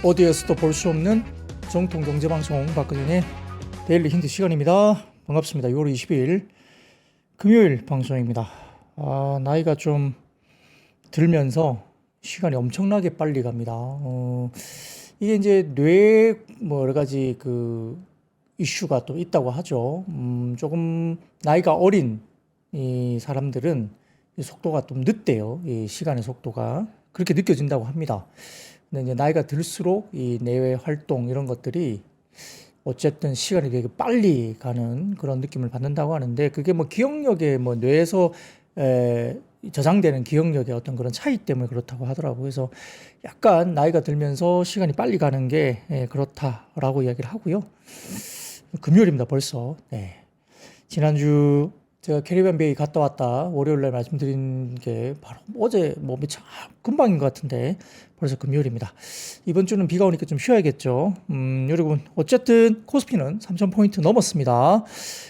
어디에서도 볼 수 없는 정통 경제방송 박근혜의 데일리 힌트 시간입니다. 반갑습니다. 6월 20일 금요일 방송입니다. 나이가 좀 들면서 시간이 엄청나게 빨리 갑니다. 이게 이제 뇌에 뭐 여러 가지 그 이슈가 또 있다고 하죠. 조금 나이가 어린 이 사람들은 이 속도가 좀 늦대요. 이 시간의 속도가 그렇게 느껴진다고 합니다. 근데 이제 나이가 들수록 이 뇌의 활동 이런 것들이 어쨌든 시간이 되게 빨리 가는 그런 느낌을 받는다고 하는데, 그게 뭐 기억력에 뭐 뇌에서 저장되는 기억력의 어떤 그런 차이 때문에 그렇다고 하더라고요. 그래서 약간 나이가 들면서 시간이 빨리 가는 게 그렇다라고 이야기를 하고요. 금요일입니다, 벌써. 네. 지난주 제가 캐리비안 베이 갔다 왔다 월요일날 말씀드린 게 바로 어제 뭐 금방인 것 같은데 벌써 금요일입니다. 이번 주는 비가 오니까 좀 쉬어야겠죠. 여러분 어쨌든 코스피는 3,000포인트 넘었습니다.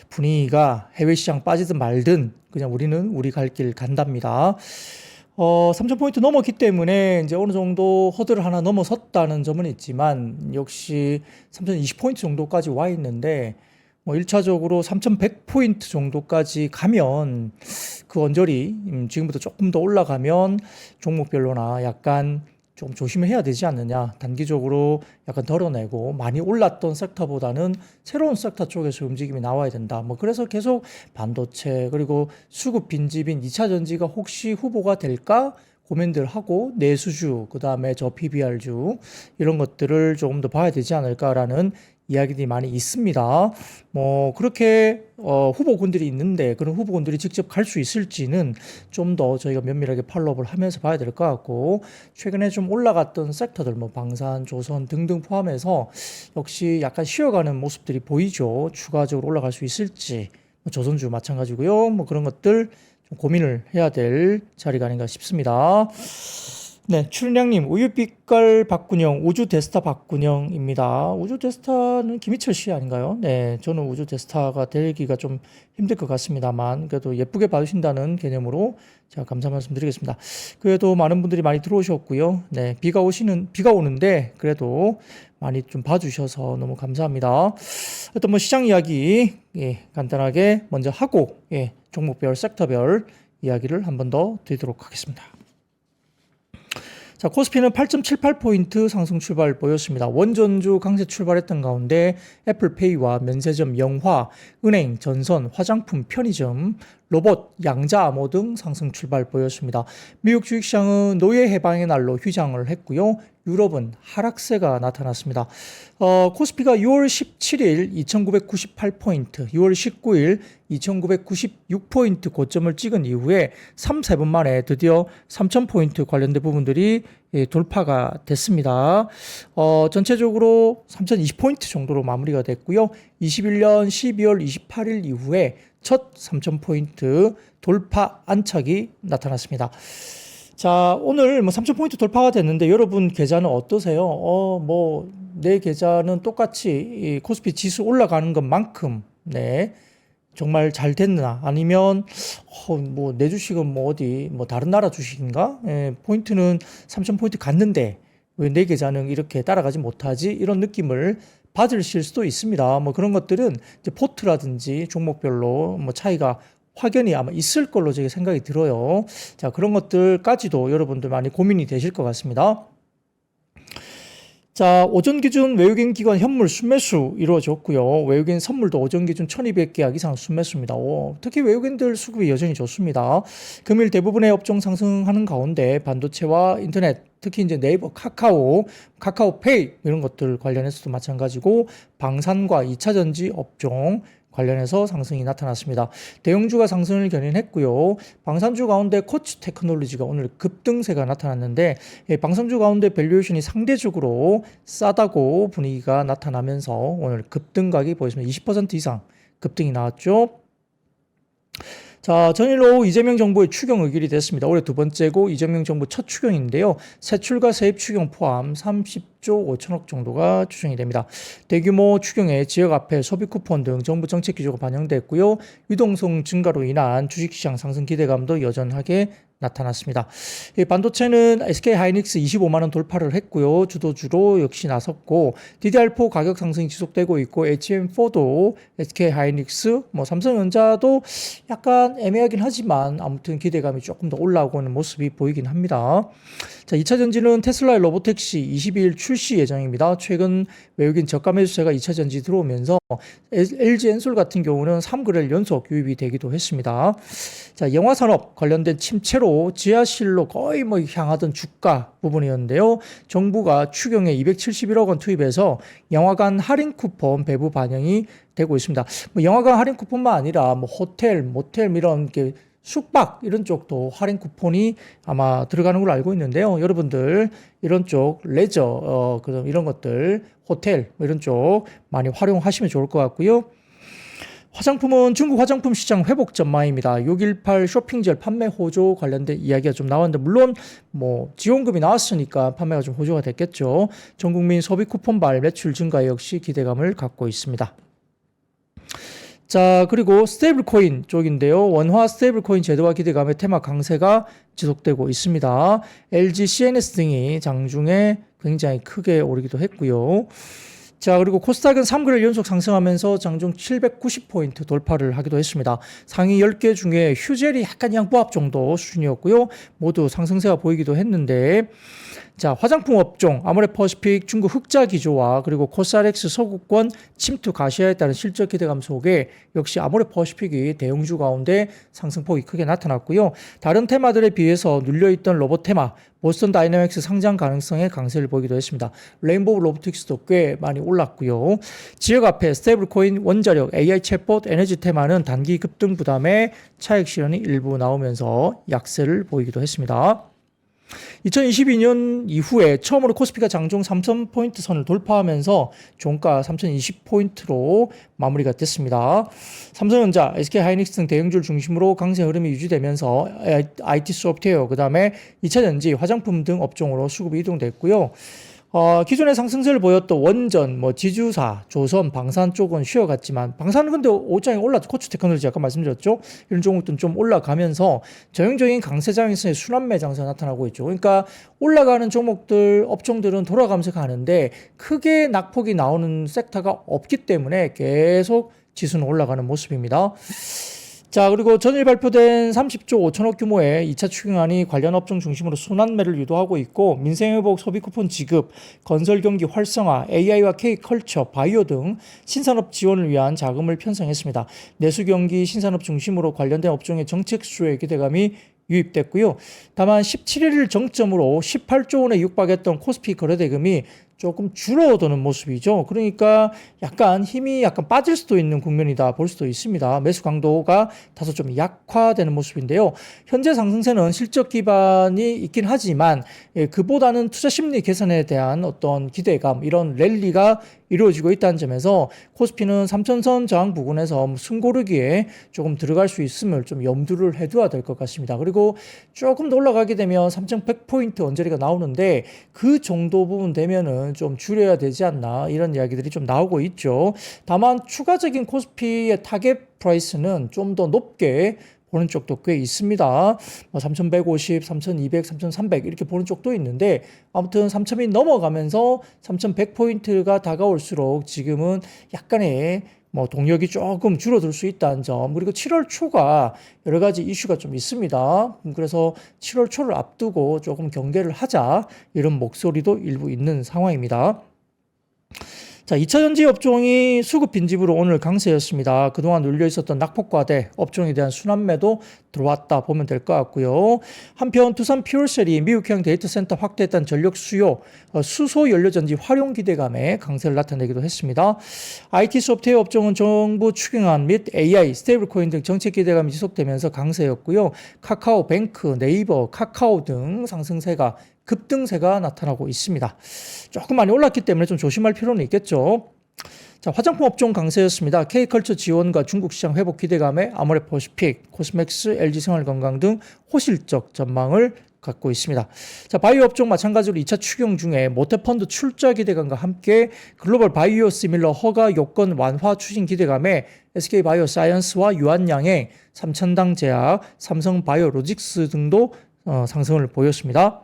분위기가 해외 시장 빠지든 말든 그냥 우리는 우리 갈 길 간답니다. 3,000포인트 넘었기 때문에 이제 어느 정도 허들을 하나 넘어섰다는 점은 있지만, 역시 3,020포인트 정도까지 와 있는데 뭐 1차적으로 3,100포인트 정도까지 가면 그 언저리 지금부터 조금 더 올라가면 종목별로나 약간 좀 조심을 해야 되지 않느냐. 단기적으로 약간 덜어내고 많이 올랐던 섹터보다는 새로운 섹터 쪽에서 움직임이 나와야 된다. 뭐 그래서 계속 반도체 그리고 수급 빈집인 2차 전지가 혹시 후보가 될까 고민들 하고, 내수주 그다음에 저 PBR주 이런 것들을 조금 더 봐야 되지 않을까라는 이야기들이 많이 있습니다. 뭐 그렇게 후보군들이 있는데 그런 후보군들이 직접 갈 수 있을지는 좀 더 저희가 면밀하게 팔로우를 하면서 봐야 될 것 같고, 최근에 좀 올라갔던 섹터들 뭐 방산, 조선 등등 포함해서 역시 약간 쉬어가는 모습들이 보이죠. 추가적으로 올라갈 수 있을지, 뭐 조선주 마찬가지고요. 뭐 그런 것들 좀 고민을 해야 될 자리가 아닌가 싶습니다. 네, 출량님, 우유빛깔 박군영, 우주 데스타 박군영입니다. 우주 데스타는 김희철 씨 아닌가요? 네, 저는 우주 데스타가 되기가 좀 힘들 것 같습니다만, 그래도 예쁘게 봐주신다는 개념으로 제가 감사 말씀 드리겠습니다. 그래도 많은 분들이 많이 들어오셨고요. 네, 비가 오는데, 그래도 많이 좀 봐주셔서 너무 감사합니다. 어떤 뭐 시장 이야기, 간단하게 먼저 하고, 종목별, 섹터별 이야기를 한 번 더 드리도록 하겠습니다. 자, 코스피는 8.78포인트 상승 출발 보였습니다. 원전주 강세 출발했던 가운데 애플페이와 면세점, 영화, 은행, 전선, 화장품, 편의점, 로봇, 양자 암호 등 상승 출발 보였습니다. 미국 주식시장은 노예 해방의 날로 휴장을 했고요. 유럽은 하락세가 나타났습니다. 코스피가 6월 17일 2,998포인트, 6월 19일 2,996포인트 고점을 찍은 이후에 3-4분 만에 드디어 3,000포인트 관련된 부분들이 돌파가 됐습니다. 전체적으로 3,020포인트 정도로 마무리가 됐고요. 21년 12월 28일 이후에 첫 3,000포인트 돌파 안착이 나타났습니다. 자, 오늘 뭐 3,000포인트 돌파가 됐는데 여러분 계좌는 어떠세요? 뭐 내 계좌는 똑같이 이 코스피 지수 올라가는 것만큼 정말 잘 됐나? 아니면 뭐 내 주식은 뭐 어디 뭐 다른 나라 주식인가? 포인트는 3,000포인트 갔는데 왜 내 계좌는 이렇게 따라가지 못하지? 이런 느낌을 받으실 수도 있습니다. 뭐 그런 것들은 이제 포트라든지 종목별로 뭐 차이가 확연히 아마 있을 걸로 제가 생각이 들어요. 자, 그런 것들까지도 여러분들 많이 고민이 되실 것 같습니다. 자, 오전 기준 외국인 기관 현물 순매수 이루어졌고요. 외국인 선물도 오전 기준 1,200계약 이상 순매수입니다. 특히 외국인들 수급이 여전히 좋습니다. 금일 대부분의 업종 상승하는 가운데 반도체와 인터넷, 특히 이제 네이버, 카카오페이 이런 것들 관련해서도 마찬가지고 방산과 2차 전지 업종 관련해서 상승이 나타났습니다. 대형주가 상승을 견인했고요. 방산주 가운데 코츠 테크놀로지가 오늘 급등세가 나타났는데, 방산주 가운데 밸류에이션이 상대적으로 싸다고 분위기가 나타나면서 오늘 급등각이 보였습니다. 20% 이상 급등이 나왔죠. 자, 전일 오후 이재명 정부의 추경 의결이 됐습니다. 올해 두 번째고 이재명 정부 첫 추경인데요. 세출과 세입 추경 포함 30조 5천억 정도가 추정이 됩니다. 대규모 추경에 지역화폐, 소비 쿠폰 등 정부 정책 기조가 반영됐고요. 유동성 증가로 인한 주식시장 상승 기대감도 여전하게 나타났습니다. 이 반도체는 SK 하이닉스 25만 원 돌파를 했고요. 주도주로 역시 나섰고 DDR4 가격 상승이 지속되고 있고 HBM4도 SK 하이닉스, 삼성전자도 약간 애매하긴 하지만 아무튼 기대감이 조금 더 올라오고 있는 모습이 보이긴 합니다. 자, 2차 전지는 테슬라의 로보택시 22일 출시 예정입니다. 최근 외국인 저가 매수세가 2차 전지 들어오면서 LG 엔솔 같은 경우는 3거래일 연속 유입이 되기도 했습니다. 자, 영화산업 관련된 침체로 지하실로 거의 향하던 주가 부분이었는데요. 정부가 추경에 271억 원 투입해서 영화관 할인 쿠폰 배부 반영이 되고 있습니다. 영화관 할인 쿠폰만 아니라 호텔, 모텔 이런 게 숙박 이런 쪽도 할인 쿠폰이 아마 들어가는 걸로 알고 있는데요. 여러분들 이런 쪽 레저 그런 이런 것들 호텔 이런 쪽 많이 활용하시면 좋을 것 같고요. 화장품은 중국 화장품 시장 회복 전망입니다. 618 쇼핑젤 판매 호조 관련된 이야기가 좀 나왔는데 물론 지원금이 나왔으니까 판매가 좀 호조가 됐겠죠. 전국민 소비 쿠폰발 매출 증가 역시 기대감을 갖고 있습니다. 자, 그리고 스테이블 코인 쪽인데요. 원화 스테이블 코인 제도와 기대감의 테마 강세가 지속되고 있습니다. LG, CNS 등이 장중에 굉장히 크게 오르기도 했고요. 자, 그리고 코스닥은 3거래일 연속 상승하면서 장중 790포인트 돌파를 하기도 했습니다. 상위 10개 중에 휴젤이 약간 양보합 정도 수준이었고요. 모두 상승세가 보이기도 했는데 자, 화장품 업종 아모레퍼시픽 중국 흑자 기조와 그리고 코스알엑스 서구권 침투 가시화에 따른 실적 기대감 속에 역시 아모레퍼시픽이 대형주 가운데 상승폭이 크게 나타났고요. 다른 테마들에 비해서 눌려있던 로봇 테마 보스턴 다이내믹스 상장 가능성의 강세를 보이기도 했습니다. 레인보우 로보틱스도 꽤 많이 올랐고요. 지역 앞에 스테이블 코인, 원자력, AI 챗봇, 에너지 테마는 단기 급등 부담에 차익 실현이 일부 나오면서 약세를 보이기도 했습니다. 2022년 이후에 처음으로 코스피가 장중 3,000포인트 선을 돌파하면서 종가 3,020포인트로 마무리가 됐습니다. 삼성전자, SK하이닉스 등 대형주를 중심으로 강세 흐름이 유지되면서 IT 소프트웨어, 그 다음에 2차전지, 화장품 등 업종으로 수급이 이동됐고요. 기존에 상승세를 보였던 원전, 지주사, 조선, 방산 쪽은 쉬어갔지만 방산은 근데 오장이 올랐죠. 코츠 테크놀로지 아까 말씀드렸죠. 이런 종목들은 좀 올라가면서 전형적인 강세장에서의 순환매 장세가 나타나고 있죠. 그러니까 올라가는 종목들, 업종들은 돌아가면서 가는데 크게 낙폭이 나오는 섹터가 없기 때문에 계속 지수는 올라가는 모습입니다. 자, 그리고 전일 발표된 30조 5천억 규모의 2차 추경안이 관련 업종 중심으로 순환매를 유도하고 있고 민생회복 소비 쿠폰 지급, 건설 경기 활성화, AI와 K컬처, 바이오 등 신산업 지원을 위한 자금을 편성했습니다. 내수 경기 신산업 중심으로 관련된 업종의 정책 수요의 기대감이 유입됐고요. 다만 17일을 정점으로 18조 원에 육박했던 코스피 거래대금이 조금 줄어드는 모습이죠. 그러니까 약간 힘이 약간 빠질 수도 있는 국면이다 볼 수도 있습니다. 매수 강도가 다소 좀 약화되는 모습인데요. 현재 상승세는 실적 기반이 있긴 하지만 그보다는 투자 심리 개선에 대한 어떤 기대감, 이런 랠리가 이루어지고 있다는 점에서 코스피는 3천선 저항 부근에서 숨고르기에 조금 들어갈 수 있음을 좀 염두를 해둬야 될 것 같습니다. 그리고 조금 더 올라가게 되면 3,100포인트 언저리가 나오는데 그 정도 부분 되면은 좀 줄여야 되지 않나 이런 이야기들이 좀 나오고 있죠. 다만 추가적인 코스피의 타겟 프라이스는 좀 더 높게 보는 쪽도 꽤 있습니다. 3,150, 3,200, 3,300 이렇게 보는 쪽도 있는데 아무튼 3,000이 넘어가면서 3,100포인트가 다가올수록 지금은 약간의 동력이 조금 줄어들 수 있다는 점, 그리고 7월 초가 여러 가지 이슈가 좀 있습니다. 그래서 7월 초를 앞두고 조금 경계를 하자 이런 목소리도 일부 있는 상황입니다. 자, 2차전지 업종이 수급 빈집으로 오늘 강세였습니다. 그동안 눌려 있었던 낙폭과대 업종에 대한 순환매도 들어왔다 보면 될 것 같고요. 한편 두산 퓨얼셀이 미국형 데이터 센터 확대했던 전력 수요, 수소 연료전지 활용 기대감에 강세를 나타내기도 했습니다. IT 소프트웨어 업종은 정부 추경안 및 AI, 스테이블 코인 등 정책 기대감이 지속되면서 강세였고요. 카카오, 뱅크, 네이버, 카카오 등 상승세가 급등세가 나타나고 있습니다. 조금 많이 올랐기 때문에 좀 조심할 필요는 있겠죠. 자, 화장품 업종 강세였습니다. K컬처 지원과 중국 시장 회복 기대감에 아모레퍼시픽, 코스맥스, LG생활건강 등 호실적 전망을 갖고 있습니다. 자, 바이오 업종 마찬가지로 2차 추경 중에 모태펀드 출자 기대감과 함께 글로벌 바이오 시밀러 허가 요건 완화 추진 기대감에 SK바이오사이언스와 유한양행, 삼천당 제약, 삼성바이오로직스 등도 상승을 보였습니다.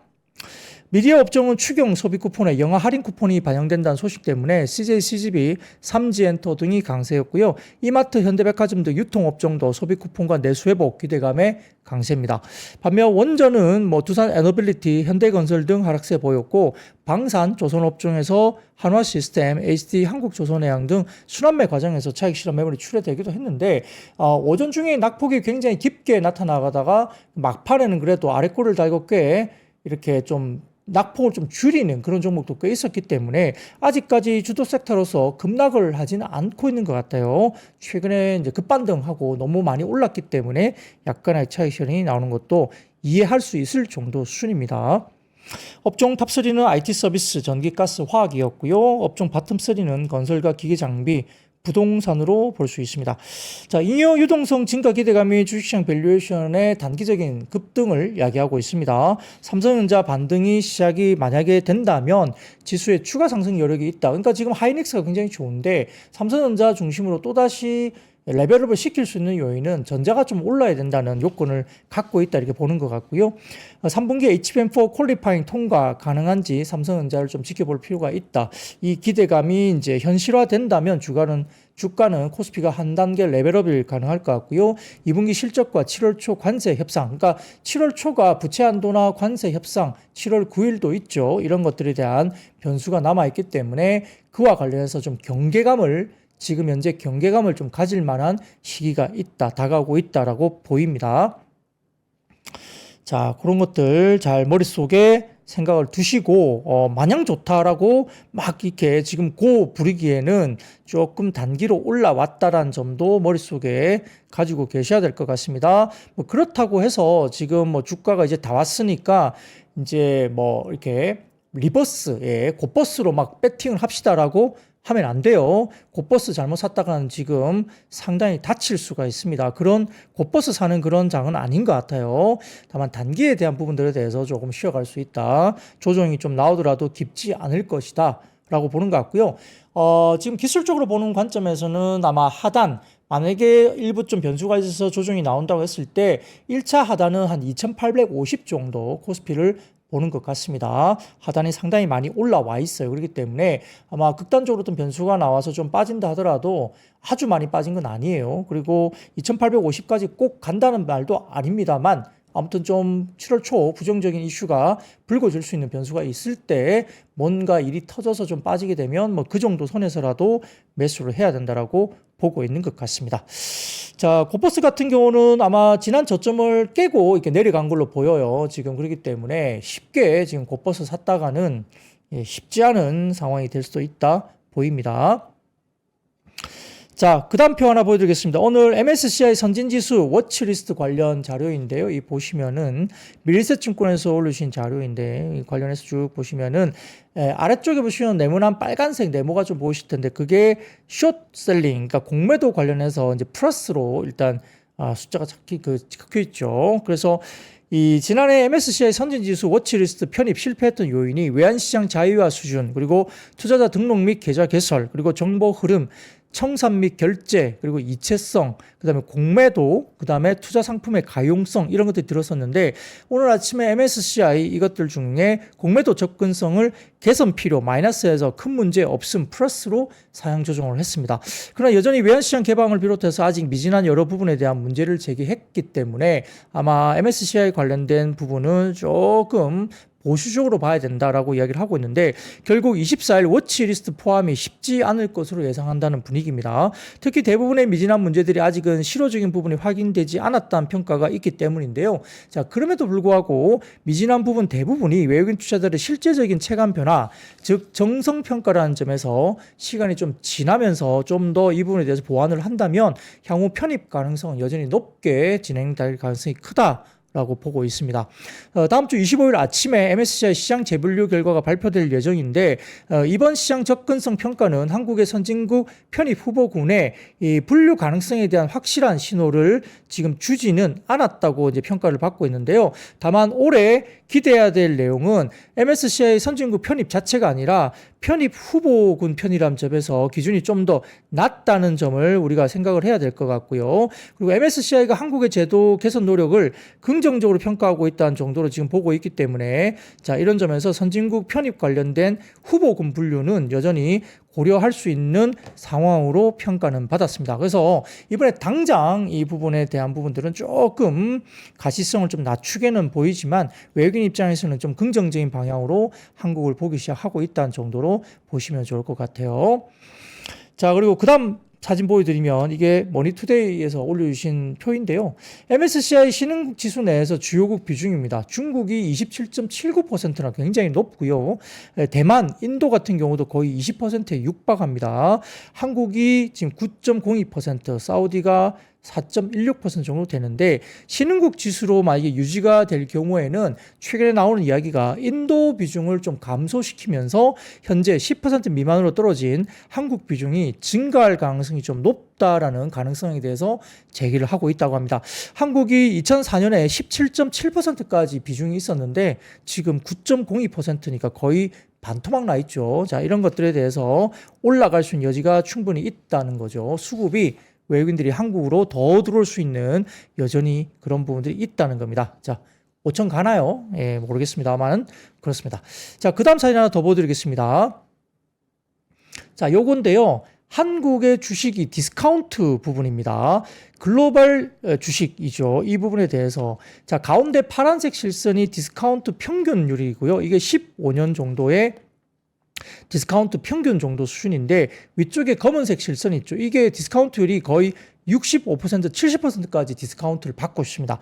미디어 업종은 추경 소비 쿠폰에 영화 할인 쿠폰이 반영된다는 소식 때문에 CJ CGV, 삼지엔터 등이 강세였고요. 이마트, 현대백화점 등 유통업종도 소비 쿠폰과 내수 회복 기대감에 강세입니다. 반면 원전은 두산 에너빌리티, 현대건설 등 하락세 보였고 방산, 조선업종에서 한화시스템, HD 한국조선해양 등 순환매 과정에서 차익 실현 매물이 출회되기도 했는데 오전 중에 낙폭이 굉장히 깊게 나타나다가 막판에는 그래도 아래꼬를 달고 꽤 이렇게 좀 낙폭을 좀 줄이는 그런 종목도 꽤 있었기 때문에 아직까지 주도 섹터로서 급락을 하지는 않고 있는 것 같아요. 최근에 이제 급반등하고 너무 많이 올랐기 때문에 약간의 차익 실현이 나오는 것도 이해할 수 있을 정도 수준입니다. 업종 탑3는 IT 서비스, 전기, 가스, 화학이었고요. 업종 바텀 3는 건설과 기계 장비, 부동산으로 볼 수 있습니다. 자, 잉여 유동성 증가 기대감이 주식시장 밸류에이션의 단기적인 급등을 야기하고 있습니다. 삼성전자 반등이 시작이 만약에 된다면 지수에 추가 상승 여력이 있다. 그러니까 지금 하이닉스가 굉장히 좋은데 삼성전자 중심으로 또다시 레벨업을 시킬 수 있는 요인은 전자가 좀 올라야 된다는 요건을 갖고 있다 이렇게 보는 것 같고요. 3분기 HBM4 퀄리파잉 통과 가능한지 삼성전자를 좀 지켜볼 필요가 있다. 이 기대감이 이제 현실화된다면 주가는 코스피가 한 단계 레벨업이 가능할 것 같고요. 2분기 실적과 7월 초 관세 협상, 그러니까 7월 초가 부채 한도나 관세 협상, 7월 9일도 있죠. 이런 것들에 대한 변수가 남아있기 때문에 그와 관련해서 좀 지금 현재 경계감을 좀 가질 만한 시기가 있다, 다가오고 있다라고 보입니다. 자, 그런 것들 잘 머릿속에 생각을 두시고, 마냥 좋다라고 막 이렇게 지금 부리기에는 조금 단기로 올라왔다라는 점도 머릿속에 가지고 계셔야 될 것 같습니다. 그렇다고 해서 지금 주가가 이제 다 왔으니까 이제 이렇게 리버스, 곧버스로 막 배팅을 합시다라고 하면 안 돼요. 곧버스 잘못 샀다가는 지금 상당히 다칠 수가 있습니다. 그런 곧버스 사는 그런 장은 아닌 것 같아요. 다만 단기에 대한 부분들에 대해서 조금 쉬어갈 수 있다. 조정이 좀 나오더라도 깊지 않을 것이다 라고 보는 것 같고요. 지금 기술적으로 보는 관점에서는 아마 하단, 만약에 일부 좀 변수가 있어서 조정이 나온다고 했을 때 1차 하단은 한 2850 정도 코스피를 보는 것 같습니다. 하단이 상당히 많이 올라와 있어요. 그렇기 때문에 아마 극단적으로 어떤 변수가 나와서 좀 빠진다 하더라도 아주 많이 빠진 건 아니에요. 그리고 2850까지 꼭 간다는 말도 아닙니다만 아무튼 좀 7월 초 부정적인 이슈가 불거질 수 있는 변수가 있을 때 뭔가 일이 터져서 좀 빠지게 되면 그 정도 선에서라도 매수를 해야 된다라고 보고 있는 것 같습니다. 자, 곧버스 같은 경우는 아마 지난 저점을 깨고 이렇게 내려간 걸로 보여요. 지금 그렇기 때문에 쉽게 지금 곧버스 샀다가는 쉽지 않은 상황이 될 수도 있다 보입니다. 자, 그 다음 표 하나 보여드리겠습니다. 오늘 MSCI 선진지수 워치리스트 관련 자료인데요. 이 보시면은 밀리세증권에서 올리신 자료인데 관련해서 쭉 보시면은 아래쪽에 보시면 네모난 빨간색 네모가 좀 보이실 텐데 그게 숏셀링, 그러니까 공매도 관련해서 이제 플러스로 일단 숫자가 적혀 있죠. 그래서 이 지난해 MSCI 선진지수 워치리스트 편입 실패했던 요인이 외환시장 자유화 수준, 그리고 투자자 등록 및 계좌 개설, 그리고 정보 흐름, 청산 및 결제, 그리고 이체성, 그다음에 공매도, 그다음에 투자 상품의 가용성 이런 것들이 들었었는데 오늘 아침에 MSCI 이것들 중에 공매도 접근성을 개선 필요 마이너스에서 큰 문제 없음 플러스로 상향 조정을 했습니다. 그러나 여전히 외환시장 개방을 비롯해서 아직 미진한 여러 부분에 대한 문제를 제기했기 때문에 아마 MSCI 관련된 부분은 조금 보수적으로 봐야 된다라고 이야기를 하고 있는데 결국 24일 워치리스트 포함이 쉽지 않을 것으로 예상한다는 분위기입니다. 특히 대부분의 미진한 문제들이 아직은 실효적인 부분이 확인되지 않았다는 평가가 있기 때문인데요. 자, 그럼에도 불구하고 미진한 부분 대부분이 외국인 투자자들의 실제적인 체감 변화, 즉 정성평가라는 점에서 시간이 좀 지나면서 좀 더 이 부분에 대해서 보완을 한다면 향후 편입 가능성은 여전히 높게 진행될 가능성이 크다 라고 보고 있습니다. 다음 주 25일 아침에 MSCI 시장 재분류 결과가 발표될 예정인데 이번 시장 접근성 평가는 한국의 선진국 편입 후보군의 이 분류 가능성에 대한 확실한 신호를 지금 주지는 않았다고 이제 평가를 받고 있는데요. 다만 올해 기대해야 될 내용은 MSCI 선진국 편입 자체가 아니라 편입 후보군 편이라는 점에서 기준이 좀 더 낮다는 점을 우리가 생각을 해야 될 것 같고요. 그리고 MSCI가 한국의 제도 개선 노력을 긍정적으로 평가하고 있다는 정도로 지금 보고 있기 때문에 자, 이런 점에서 선진국 편입 관련된 후보군 분류는 여전히 고려할 수 있는 상황으로 평가는 받았습니다. 그래서 이번에 당장 이 부분에 대한 부분들은 조금 가시성을 좀 낮추게는 보이지만 외국인 입장에서는 좀 긍정적인 방향으로 한국을 보기 시작하고 있다는 정도로 보시면 좋을 것 같아요. 자, 그리고 그 다음 사진 보여드리면 이게 머니투데이에서 올려주신 표인데요. MSCI 신흥국 지수 내에서 주요국 비중입니다. 중국이 27.79%나 굉장히 높고요. 대만, 인도 같은 경우도 거의 20%에 육박합니다. 한국이 지금 9.02%, 사우디가 4.16% 정도 되는데 신흥국 지수로 만약에 유지가 될 경우에는 최근에 나오는 이야기가 인도 비중을 좀 감소시키면서 현재 10% 미만으로 떨어진 한국 비중이 증가할 가능성이 좀 높다라는 가능성에 대해서 제기를 하고 있다고 합니다. 한국이 2004년에 17.7%까지 비중이 있었는데 지금 9.02%니까 거의 반토막 나 있죠. 자, 이런 것들에 대해서 올라갈 수 있는 여지가 충분히 있다는 거죠. 수급이 외국인들이 한국으로 더 들어올 수 있는 여전히 그런 부분들이 있다는 겁니다. 자, 5천 가나요? 예, 모르겠습니다만 그렇습니다. 자, 그 다음 사진 하나 더 보여드리겠습니다. 자, 요건데요. 한국의 주식이 디스카운트 부분입니다. 글로벌 주식이죠. 이 부분에 대해서 자, 가운데 파란색 실선이 디스카운트 평균율이고요. 이게 15년 정도의 디스카운트 평균 정도 수준인데 위쪽에 검은색 실선이 있죠. 이게 디스카운트율이 거의 65%, 70%까지 디스카운트를 받고 있습니다.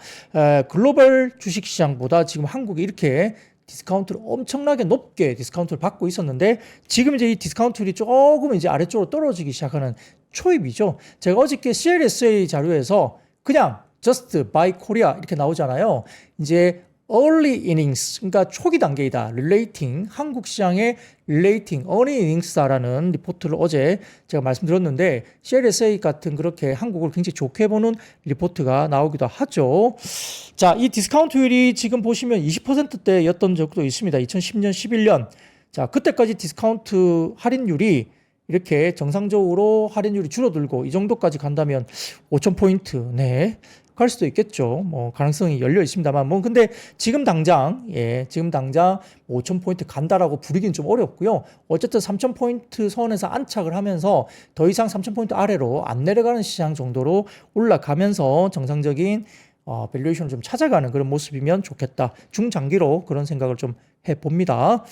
글로벌 주식시장보다 지금 한국이 이렇게 디스카운트를 엄청나게 높게 디스카운트를 받고 있었는데 지금 이제 이 디스카운트율이 조금 이제 아래쪽으로 떨어지기 시작하는 초입이죠. 제가 어저께 CLSA 자료에서 그냥 Just Buy Korea 이렇게 나오잖아요. 이제 early innings, 그러니까 초기 단계이다. relating, 한국 시장의 relating, early innings다라는 리포트를 어제 제가 말씀드렸는데 CLSA 같은 그렇게 한국을 굉장히 좋게 보는 리포트가 나오기도 하죠. 자, 이 디스카운트율이 지금 보시면 20%대였던 적도 있습니다. 2010년, 11년. 자, 그때까지 디스카운트 할인율이 이렇게 정상적으로 할인율이 줄어들고 이 정도까지 간다면 5,000포인트, 네. 갈 수도 있겠죠. 뭐 가능성이 열려 있습니다만 근데 지금 당장 5,000포인트 간다라고 부르긴 좀 어렵고요. 어쨌든 3,000포인트 선에서 안착을 하면서 더 이상 3,000포인트 아래로 안 내려가는 시장 정도로 올라가면서 정상적인 밸류에이션을 좀 찾아가는 그런 모습이면 좋겠다. 중장기로 그런 생각을 좀 해봅니다.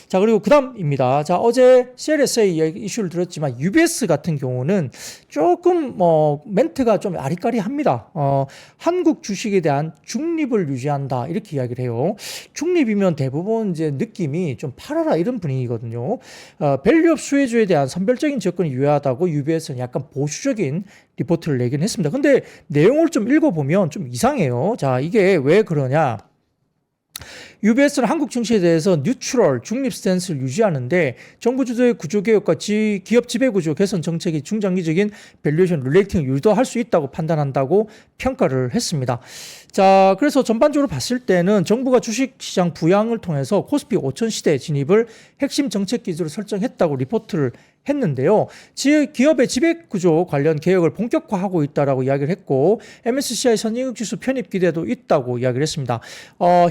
자, 그리고 그 다음입니다. 자, 어제 CLSA 이슈를 들었지만 UBS 같은 경우는 조금 멘트가 좀 아리까리합니다. 한국 주식에 대한 중립을 유지한다 이렇게 이야기를 해요. 중립이면 대부분 이제 느낌이 좀 팔아라 이런 분위기거든요. 밸류업 수혜주에 대한 선별적인 접근이 유효하다고 UBS는 약간 보수적인 리포트를 내긴 했습니다. 근데 내용을 좀 읽어보면 좀 이상해요. 자, 이게 왜 그러냐? UBS는 한국 증시에 대해서 뉴트럴, 중립 스탠스를 유지하는데 정부 주도의 구조개혁과 기업 지배구조 개선 정책이 중장기적인 밸류에이션 릴레이팅을 유도할 수 있다고 판단한다고 평가를 했습니다. 자, 그래서 전반적으로 봤을 때는 정부가 주식시장 부양을 통해서 코스피 5천 시대 진입을 핵심 정책 기조로 설정했다고 리포트를 했는데요. 기업의 지배구조 관련 개혁을 본격화하고 있다라고 이야기를 했고 MSCI 선진국 지수 편입 기대도 있다고 이야기를 했습니다.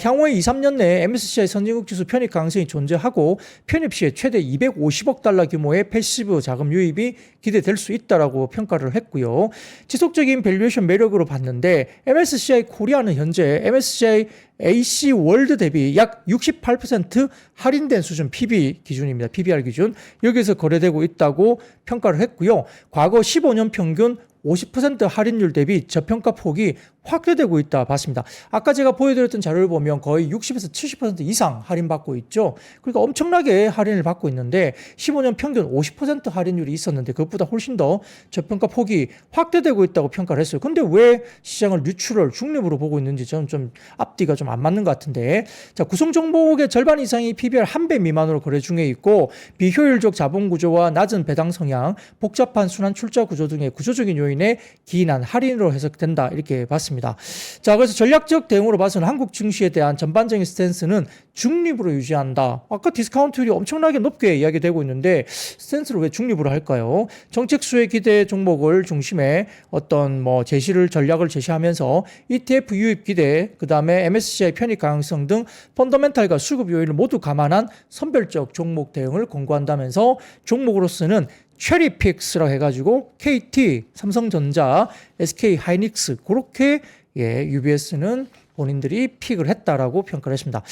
향후에 2, 3년 내에 MSCI 선진국 지수 편입 가능성이 존재하고 편입 시에 최대 250억 달러 규모의 패시브 자금 유입이 기대될 수 있다라고 평가를 했고요. 지속적인 밸류에이션 매력으로 봤는데 MSCI 코리아는 현재 MSCI AC 월드 대비 약 68% 할인된 수준 PB 기준입니다. PBR 기준. 여기서 거래되고 있다고 평가를 했고요. 과거 15년 평균 50% 할인율 대비 저평가 폭이 확대되고 있다 봤습니다. 아까 제가 보여드렸던 자료를 보면 거의 60에서 70% 이상 할인받고 있죠. 그러니까 엄청나게 할인을 받고 있는데 15년 평균 50% 할인율이 있었는데 그것보다 훨씬 더 저평가 폭이 확대되고 있다고 평가를 했어요. 근데 왜 시장을 뉴트럴, 중립으로 보고 있는지 저는 좀 앞뒤가 좀 안 맞는 것 같은데 자, 구성 종목의 절반 이상이 PBR 1배 미만으로 거래 중에 있고 비효율적 자본 구조와 낮은 배당 성향, 복잡한 순환 출자 구조 등의 구조적인 요인에 기인한 할인으로 해석된다 이렇게 봤습니다. 했습니다. 자, 그래서 전략적 대응으로 봐서는 한국 증시에 대한 전반적인 스탠스는 중립으로 유지한다. 아까 디스카운트율이 엄청나게 높게 이야기되고 있는데 스탠스를 왜 중립으로 할까요? 정책 수혜 기대 종목을 중심에 어떤 제시를 전략을 제시하면서 ETF 유입 기대, 그 다음에 MSCI 편입 가능성 등 펀더멘탈과 수급 요인을 모두 감안한 선별적 종목 대응을 권고한다면서 종목으로서는 체리픽스라고 해가지고 KT, 삼성전자, SK 하이닉스 그렇게 UBS는 본인들이 픽을 했다라고 평가를 했습니다.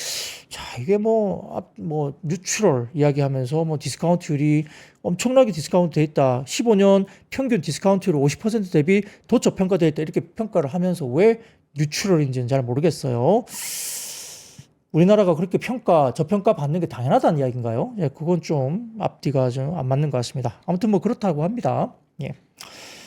자, 이게 뉴트럴 이야기하면서 디스카운트율이 엄청나게 디스카운트 돼 있다. 15년 평균 디스카운트율 50% 대비 더 저평가돼 있다. 이렇게 평가를 하면서 왜 뉴트럴인지는 잘 모르겠어요. 우리나라가 그렇게 저평가 받는 게 당연하다는 이야기인가요? 예, 그건 좀 앞뒤가 좀 안 맞는 것 같습니다. 아무튼 그렇다고 합니다. 예.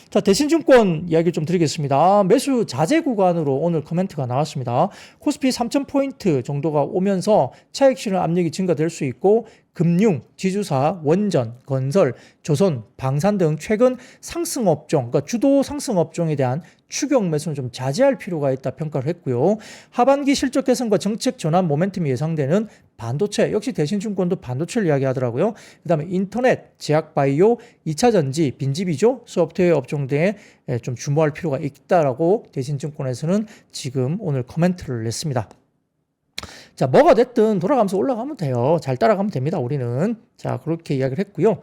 자, 대신증권 이야기 좀 드리겠습니다. 매수 자제 구간으로 오늘 코멘트가 나왔습니다. 코스피 3,000포인트 정도가 오면서 차익 실현 압력이 증가될 수 있고 금융, 지주사, 원전, 건설, 조선, 방산 등 최근 상승 업종, 그러니까 주도 상승 업종에 대한 추격 매수는 좀 자제할 필요가 있다 평가를 했고요. 하반기 실적 개선과 정책 전환 모멘텀이 예상되는 반도체, 역시 대신증권도 반도체를 이야기하더라고요. 그 다음에 인터넷, 제약바이오, 2차전지, 빈집이죠. 소프트웨어 업종 등에 좀 주목할 필요가 있다라고 대신증권에서는 지금 오늘 코멘트를 냈습니다. 자, 뭐가 됐든 돌아가면서 올라가면 돼요. 잘 따라가면 됩니다, 우리는. 자, 그렇게 이야기를 했고요.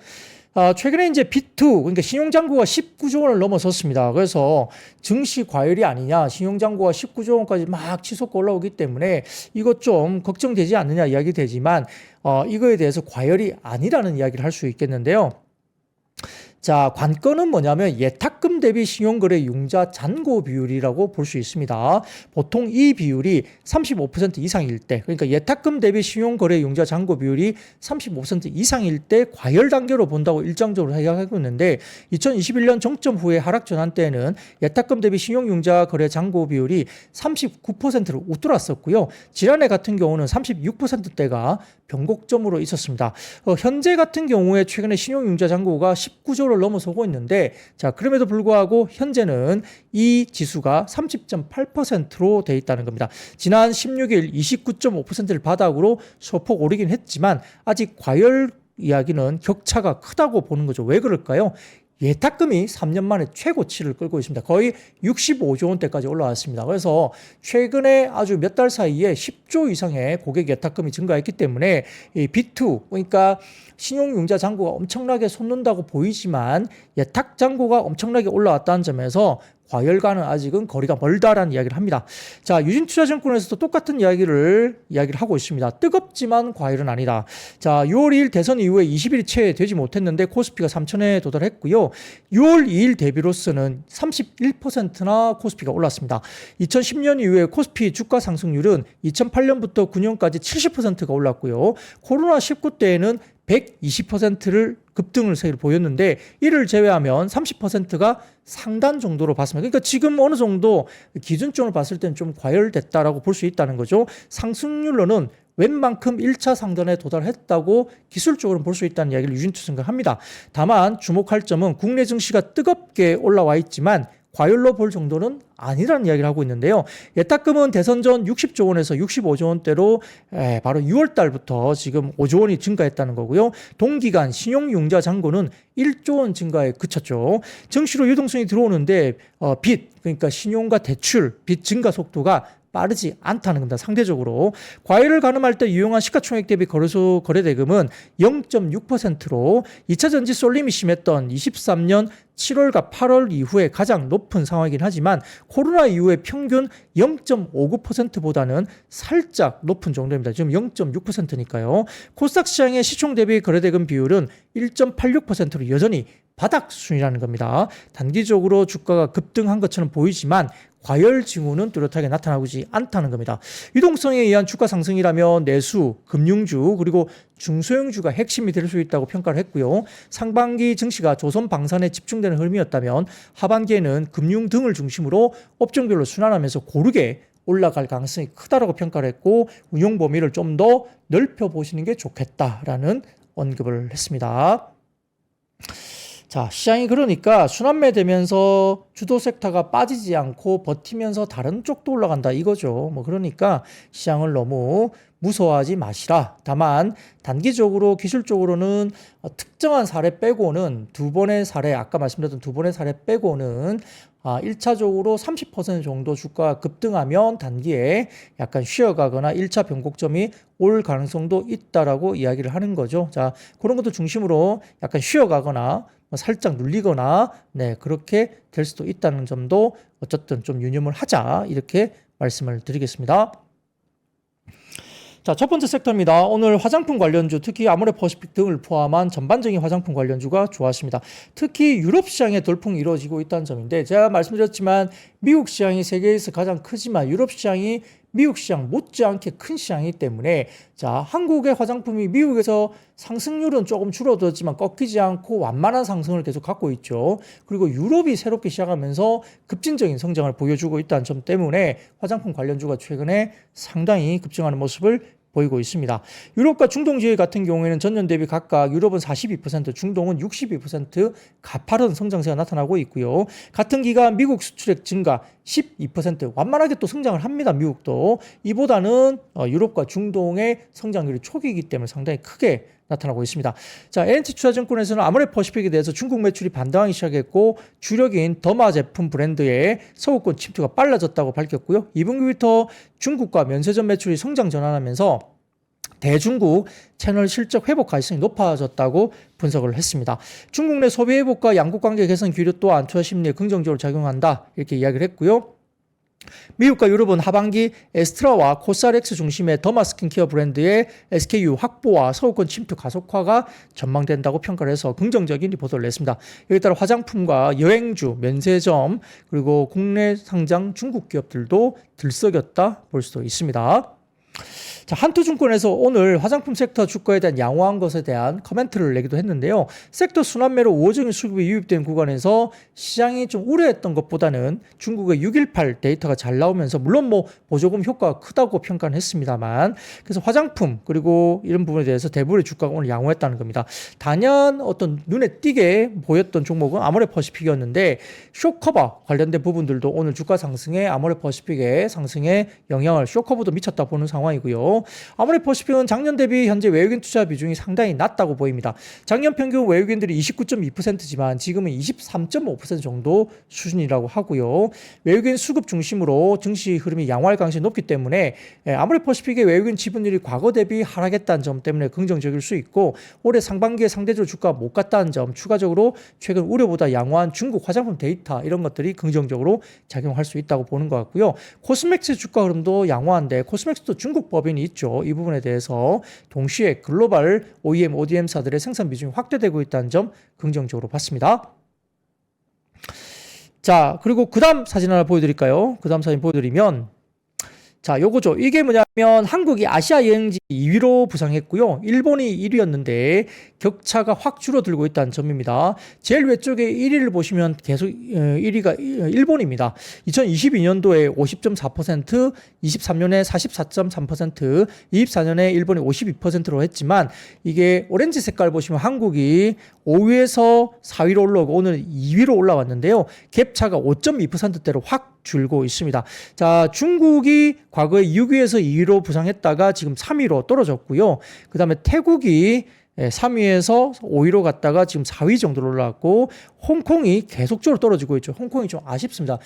최근에 이제 B2, 그러니까 신용잔고가 19조 원을 넘어섰습니다. 그래서 증시 과열이 아니냐, 신용잔고가 19조 원까지 막 치솟고 올라오기 때문에 이것 좀 걱정되지 않느냐 이야기 되지만, 이거에 대해서 과열이 아니라는 이야기를 할 수 있겠는데요. 자, 관건은 뭐냐면 예탁금 대비 신용거래 융자 잔고 비율이라고 볼 수 있습니다. 보통 이 비율이 35% 이상일 때, 그러니까 예탁금 대비 신용거래 융자 잔고 비율이 35% 이상일 때 과열 단계로 본다고 일정적으로 생각하고 있는데 2021년 정점 후에 하락 전환 때에는 예탁금 대비 신용융자 거래 잔고 비율이 39%를 웃돌았었고요. 지난해 같은 경우는 36%대가 변곡점으로 있었습니다. 현재 같은 경우에 최근에 신용융자 잔고가 19조를 넘어서고 있는데, 자, 그럼에도 불구하고 현재는 이 지수가 30.8%로 돼 있다는 겁니다. 지난 16일 29.5%를 바닥으로 소폭 오르긴 했지만 아직 과열 이야기는 격차가 크다고 보는 거죠. 왜 그럴까요? 예탁금이 3년 만에 최고치를 끌고 있습니다. 거의 65조 원대까지 올라왔습니다. 그래서 최근에 아주 몇 달 사이에 10조 이상의 고객 예탁금이 증가했기 때문에 이 B2, 그러니까 신용융자 잔고가 엄청나게 솟는다고 보이지만 예탁 잔고가 엄청나게 올라왔다는 점에서 과열과는 아직은 거리가 멀다라는 이야기를 합니다. 자, 유진투자증권에서도 똑같은 이야기를 하고 있습니다. 뜨겁지만 과열은 아니다. 자, 6월 2일 대선 이후에 20일이 채 되지 못했는데 코스피가 3천에 도달했고요. 6월 2일 대비로서는 31%나 코스피가 올랐습니다. 2010년 이후에 코스피 주가 상승률은 2008년부터 9년까지 70%가 올랐고요. 코로나19 때에는 120%를 급등을 보였는데 이를 제외하면 30%가 상단 정도로 봤습니다. 그러니까 지금 어느 정도 기준점을 봤을 때는 좀 과열됐다라고 볼 수 있다는 거죠. 상승률로는 웬만큼 1차 상단에 도달했다고 기술적으로 볼 수 있다는 이야기를 유진투자가 합니다. 다만 주목할 점은 국내 증시가 뜨겁게 올라와 있지만 과열로 볼 정도는 아니라는 이야기를 하고 있는데요. 예탁금은 대선 전 60조 원에서 65조 원대로 바로 6월 달부터 지금 5조 원이 증가했다는 거고요. 동기간 신용융자 잔고는 1조 원 증가에 그쳤죠. 증시로 유동성이 들어오는데 빚, 그러니까 신용과 대출, 빚 증가 속도가 빠르지 않다는 겁니다. 상대적으로 과열을 가늠할 때 유용한 시가총액 대비 거래소 거래대금은 0.6%로 2차전지 쏠림이 심했던 23년 7월과 8월 이후에 가장 높은 상황이긴 하지만 코로나 이후에 평균 0.59%보다는 살짝 높은 정도입니다. 지금 0.6%니까요. 코스닥 시장의 시총 대비 거래대금 비율은 1.86%로 여전히 바닥 수준이라는 겁니다. 단기적으로 주가가 급등한 것처럼 보이지만 과열 징후는 뚜렷하게 나타나지 않다는 겁니다. 유동성에 의한 주가 상승이라면 내수, 금융주, 그리고 중소형주가 핵심이 될 수 있다고 평가를 했고요. 상반기 증시가 조선 방산에 집중되는 흐름이었다면 하반기에는 금융 등을 중심으로 업종별로 순환하면서 고르게 올라갈 가능성이 크다라고 평가를 했고 운용 범위를 좀 더 넓혀보시는 게 좋겠다라는 언급을 했습니다. 자, 시장이 그러니까 순환매 되면서 주도 섹터가 빠지지 않고 버티면서 다른 쪽도 올라간다 이거죠. 뭐 그러니까 시장을 너무 무서워하지 마시라. 다만 단기적으로 기술적으로는 특정한 사례 빼고는 두 번의 사례, 아까 말씀드렸던 두 번의 사례 빼고는 1차적으로 30% 정도 주가가 급등하면 단기에 약간 쉬어가거나 1차 변곡점이 올 가능성도 있다라고 이야기를 하는 거죠. 자, 그런 것도 중심으로 약간 쉬어가거나 살짝 눌리거나 네, 그렇게 될 수도 있다는 점도 어쨌든 좀 유념을 하자 이렇게 말씀을 드리겠습니다. 자, 첫 번째 섹터입니다. 오늘 화장품 관련주, 특히 아모레퍼시픽 등을 포함한 전반적인 화장품 관련주가 좋았습니다. 특히 유럽 시장의 돌풍이 이루어지고 있다는 점인데 제가 말씀드렸지만 미국 시장이 세계에서 가장 크지만 유럽 시장이 미국 시장 못지않게 큰 시장이기 때문에 자, 한국의 화장품이 미국에서 상승률은 조금 줄어들었지만 꺾이지 않고 완만한 상승을 계속 갖고 있죠. 그리고 유럽이 새롭게 시작하면서 급진적인 성장을 보여주고 있다는 점 때문에 화장품 관련주가 최근에 상당히 급증하는 모습을 보이고 있습니다. 유럽과 중동 지역 같은 경우에는 전년 대비 각각 유럽은 42%, 중동은 62% 가파른 성장세가 나타나고 있고요. 같은 기간 미국 수출액 증가 12%, 완만하게 또 성장을 합니다. 미국도. 이보다는 유럽과 중동의 성장률이 초기이기 때문에 상당히 크게 나타나고 있습니다. 자, NH투자증권에서는 아모레퍼시픽에 대해서 중국 매출이 반등하기 시작했고 주력인 더마 제품 브랜드의 서구권 침투가 빨라졌다고 밝혔고요. 2분기부터 중국과 면세점 매출이 성장 전환하면서 대중국 채널 실적 회복 가능성이 높아졌다고 분석을 했습니다. 중국 내 소비 회복과 양국 관계 개선 기류 또한 투자 심리에 긍정적으로 작용한다 이렇게 이야기를 했고요. 미국과 유럽은 하반기 에스트라와 코스알엑스 중심의 더마 스킨케어 브랜드의 SKU 확보와 서구권 침투 가속화가 전망된다고 평가를 해서 긍정적인 리포트를 냈습니다. 여기에 따라 화장품과 여행주, 면세점 그리고 국내 상장 중국 기업들도 들썩였다 볼 수도 있습니다. 자, 한투증권에서 오늘 화장품 섹터 주가에 대한 양호한 것에 대한 코멘트를 내기도 했는데요. 섹터 순환매로 우호적인 수급이 유입된 구간에서 시장이 좀 우려했던 것보다는 중국의 618 데이터가 잘 나오면서 물론 뭐 보조금 효과가 크다고 평가는 했습니다만 그래서 화장품 그리고 이런 부분에 대해서 대부분의 주가가 오늘 양호했다는 겁니다. 단연 어떤 눈에 띄게 보였던 종목은 아모레퍼시픽이었는데 쇼커버 관련된 부분들도 오늘 주가 상승에 아모레퍼시픽의 상승에 영향을 쇼커버도 미쳤다 보는 상황이고요. 아모레퍼시픽은 작년 대비 현재 외국인 투자 비중이 상당히 낮다고 보입니다. 작년 평균 외국인들이 29.2%지만 지금은 23.5% 정도 수준이라고 하고요. 외국인 수급 중심으로 증시 흐름이 양호할 가능성이 높기 때문에 아모레퍼시픽의 외국인 지분율이 과거 대비 하락했다는 점 때문에 긍정적일 수 있고 올해 상반기에 상대적으로 주가가 못 갔다는 점 추가적으로 최근 우려보다 양호한 중국 화장품 데이터 이런 것들이 긍정적으로 작용할 수 있다고 보는 것 같고요. 코스맥스 주가 흐름도 양호한데 코스맥스도 중국 법인이 있죠. 이 부분에 대해서 동시에 글로벌 OEM, ODM사들의 생산 비중이 확대되고 있다는 점 긍정적으로 봤습니다. 자, 그리고 그 다음 사진 하나 보여드릴까요? 그 다음 사진 보여드리면 자, 요거죠. 이게 뭐냐면 한국이 아시아 여행지 2위로 부상했고요. 일본이 1위였는데 격차가 확 줄어들고 있다는 점입니다. 제일 왼쪽에 1위를 보시면 계속 1위가 일본입니다. 2022년도에 50.4%, 23년에 44.3%, 24년에 일본이 52%로 했지만 이게 오렌지 색깔 보시면 한국이 5위에서 4위로 올라오고 오늘 2위로 올라왔는데요. 갭차가 5.2%대로 확 줄고 있습니다. 자, 중국이 과거에 6위에서 2위로 부상했다가 지금 3위로 떨어졌고요. 그 다음에 태국이 3위에서 5위로 갔다가 지금 4위 정도로 올라왔고 홍콩이 계속적으로 떨어지고 있죠. 홍콩이 좀 아쉽습니다.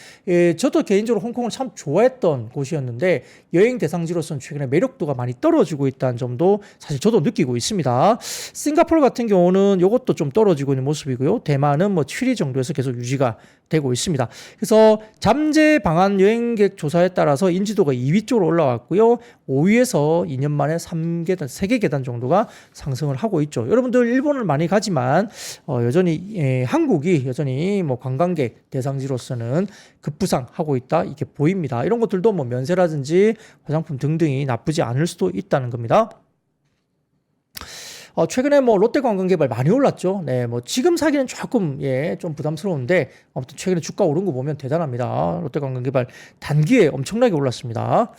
저도 개인적으로 홍콩을 참 좋아했던 곳이었는데 여행 대상지로서는 최근에 매력도가 많이 떨어지고 있다는 점도 사실 저도 느끼고 있습니다. 싱가포르 같은 경우는 이것도 좀 떨어지고 있는 모습이고요. 대만은 뭐 7위 정도에서 계속 유지가 되고 있습니다. 그래서 잠재 방한 여행객 조사에 따라서 인지도가 2위 쪽으로 올라왔고요. 5위에서 2년 만에 3계단, 3개 계단 정도가 상승을 하고 있죠. 여러분들 일본을 많이 가지만 여전히 한국이 여전히 뭐 관광객 대상지로서는 급부상하고 있다 이렇게 보입니다. 이런 것들도 뭐 면세라든지 화장품 등등이 나쁘지 않을 수도 있다는 겁니다. 최근에 뭐 롯데관광개발 많이 올랐죠. 네, 뭐 지금 사기는 조금 좀 부담스러운데 아무튼 최근에 주가 오른 거 보면 대단합니다. 롯데관광개발 단기에 엄청나게 올랐습니다.